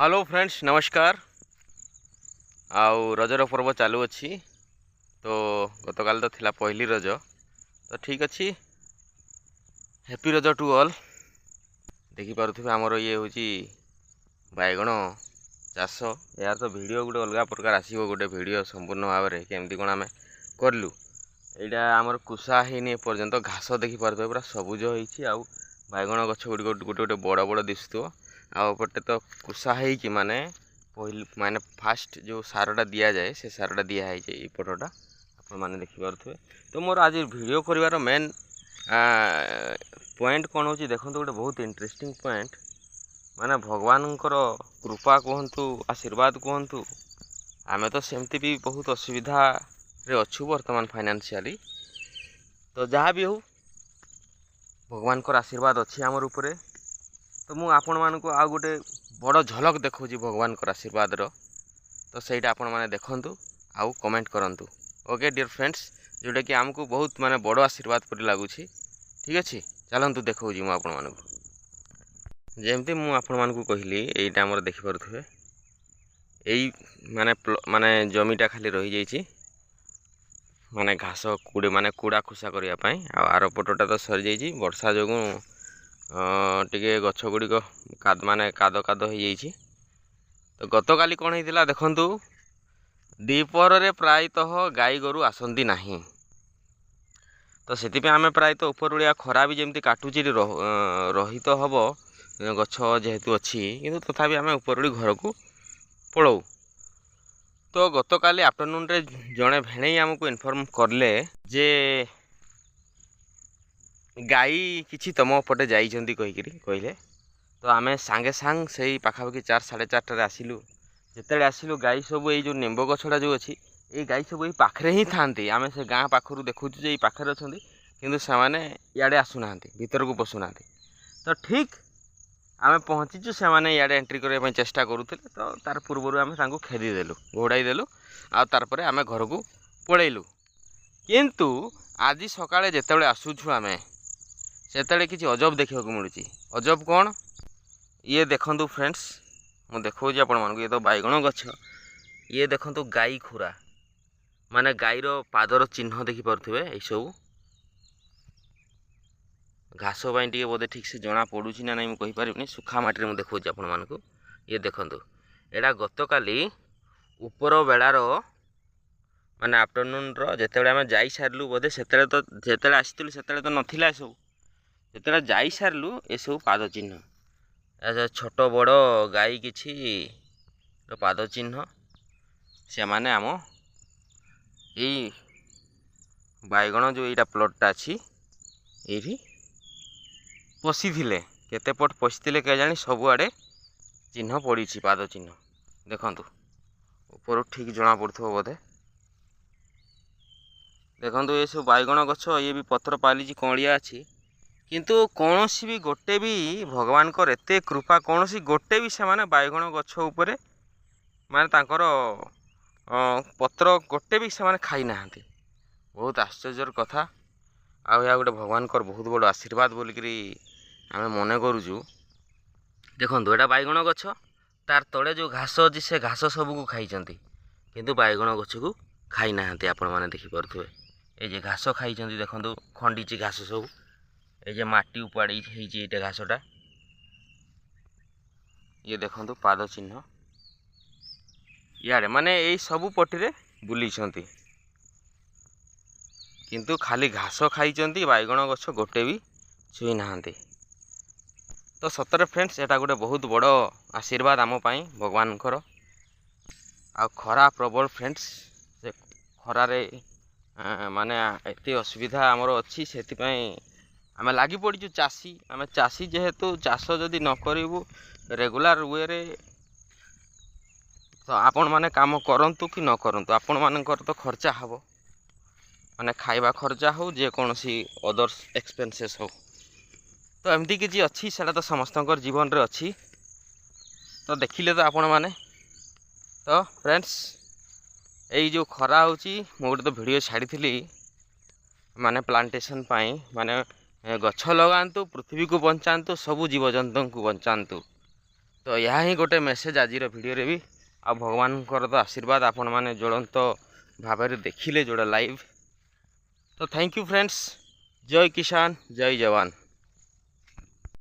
Hello friends नमस्कार। आउ Roger पर्व चालू अच्छी तो गतकाल तो थिला पहली रज तो ठीक अच्छी। हैप्पी रज टू ऑल। देखिपे आमर ये हूँ बैगण चाष यार तो वीडियो गोटे अलग प्रकार आसो गोटे वीडियो संपूर्ण भाव में केमती कौन आम कलु यहाँ आमर कुसा है पर्यंत घास देखिपे पूरा सबुज होती आउ बैगण गछ गुड़ गोटे गोटे बड़ बड़ दिशुव आपटे तो कुसा है माने माने फास्ट जो सारटा दि जाए से सारटा दिखाई ये पटटा आप मैंने देखिपे। तो मोर आज वीडियो कर मेन पॉइंट कौन हो देखो गोटे बहुत इंटरेस्टिंग पॉइंट माने भगवान कृपा कहतु आशीर्वाद कहतु आमे तो सेमती भी बहुत असुविधा रे अच्छु बर्तमान फाइनेंशियली तो जहाँ भी हो भगवान को आशीर्वाद अच्छी आमर उपरे। तो मु आपण मानक आ गोटे बड़ झलक देखा भगवान को आशीर्वाद रो तो सहीटा आपण मैंने देखु आउ कमेंट करंतु। ओके डियर फ्रेंड्स जोटा कि आमको बहुत माने बड़ आशीर्वाद पर लगुच ठीक अच्छे चलतु देखा मुझे आपण मानक जमती मुझे कहली यहीटा आमर देखिपे यही माने माने जमीटा खाली रही जाइए माने घास कूड़े माने कूड़ा खुसा करने आर पटटा तो सरी जा वर्षा जो टिके गछ गुड़िक माने काद काद हो जाइए। तो गतकाली कौन होता देखु दीपर प्रायतः गाई गोरु आसती नहीं तो से आम प्रायतः उपरउलिया खरा भी जमी काटुची रही तो हम गछ जेहेतु अच्छी किंतु तथापि आम उपरउली घर को पलाऊ। तो गतकाली आफ्टरनून रे जड़े भेणे आमको इनफॉर्म करले जे गाई किछि तुम पटे जाइछन्ति कहले तो आमे सांगे सांग से पाखापाखि 4-4:30 आसिलु। जिते आसिलु गाई सब ये निम्ब गछटा जो अच्छी ये गाई सब ये पाखे ही था आम से गाँ पाखर देखुचु ये पाखे अच्छा किंतु से इे आसुना भीतर को पशुना। तो ठीक आम पहुँचीचु से इे एंट्री करने चेष्टा करुले तो तार पूर्वर आम खेदीदेलु घोड़ाईदेलु आर आम घर को पलैलु। किंतु आज सकाଳେ जिते आसुछु आम से किसी अजब देखा मिलूँ। अजब कौन ये देखु फ्रेंड्स मुझे देखा आपण मानक ये तो बैगण गछ ये देखु गाई खुरा माने गाईर पादर चिन्ह देखिपे ये सब घास टे बोधे ठीक से जना पड़ू ना नहीं मुझे कहीपरि सुखा मटी में देखा आपण मानक ये देखु एटा गतकाली ऊपर बेलार माने आफ्टरनून जिते आम जा सारू बोधे से तो जिते आसलु से तो नाला सब जिते जा सारू ये सब पाद चिन्ह छोट बड़ गाई किछि पाद चिन्ह से माने आम यही बैगण जो यहाँ प्लॉटटा अच्छी ये पशि केते पट पशि के जानी सबुआड़े चिन्ह पड़ी पाद चिन्ह देखु ऊपर ठीक जना पड़ो बोधे देखु ये सब बैगण गछ ये भी पत्र पाली कलिया अच्छी किंतु कौन भी गोटे भी भगवान को एते कृपा कौन सी गोटे भी से माने बैगण गछ उपरे माने तांकर पत्र गोटे भी से माने खाई ना। बहुत आश्चर्यर कथा आ गोटे भगवान को बहुत बड़ आशीर्वाद बोलिकी आम मन करुचु। देखो एटा बैगण गछ तार तले जो घास अच्छी से घास सबको खाई किंतु बैगण गछ को खाई ना आपण मैंने देखिपे ये घास खाई देखो खंडीची घास सब ये माटी उपाड़ी ये घासटा ये देखो पाद चिन्ह इे माने यही सबू पटी बुली किंतु खाली घास खाई बैगण गछ गोटे भी छुई ना। तो सतरे फ्रेंड्स एटा गोटे बहुत बड़ आशीर्वाद आम भगवान आ खरा प्रबल फ्रेंड्स से खरारे माने एते असुविधा आमर अच्छी से आम लगी पड़ू चाषी आम चाषी जेहेतु चाष जदि न करूँ रेगुलर वे रे तो आपण माने काम करंतु कि न करंतु आपण मानकर तो खर्चा हबो माने खाइबा खर्चा हो जे कौन सी अदर्स एक्सपेंसेस हो तो एमती किसी अच्छी से तो समस्त जीवन रे अच्छी तो देखिले तो आपण माने। तो फ्रेंड्स यही जो खरा होची मु गोटे तो वीडियो छाड़ी माने प्लांटेशन पाई माने गछ लगातु पृथ्वी को बंचातु सबू जीवजंतु को बंचातु तो यह ही गोटे मेसेज आज भिडियो भी आ भगवान तो आशीर्वाद आपण मैंने ज्वलंत भाव देखिले जोड़ा लाइव। तो थैंक यू फ्रेंड्स। जय किसान जय जवान।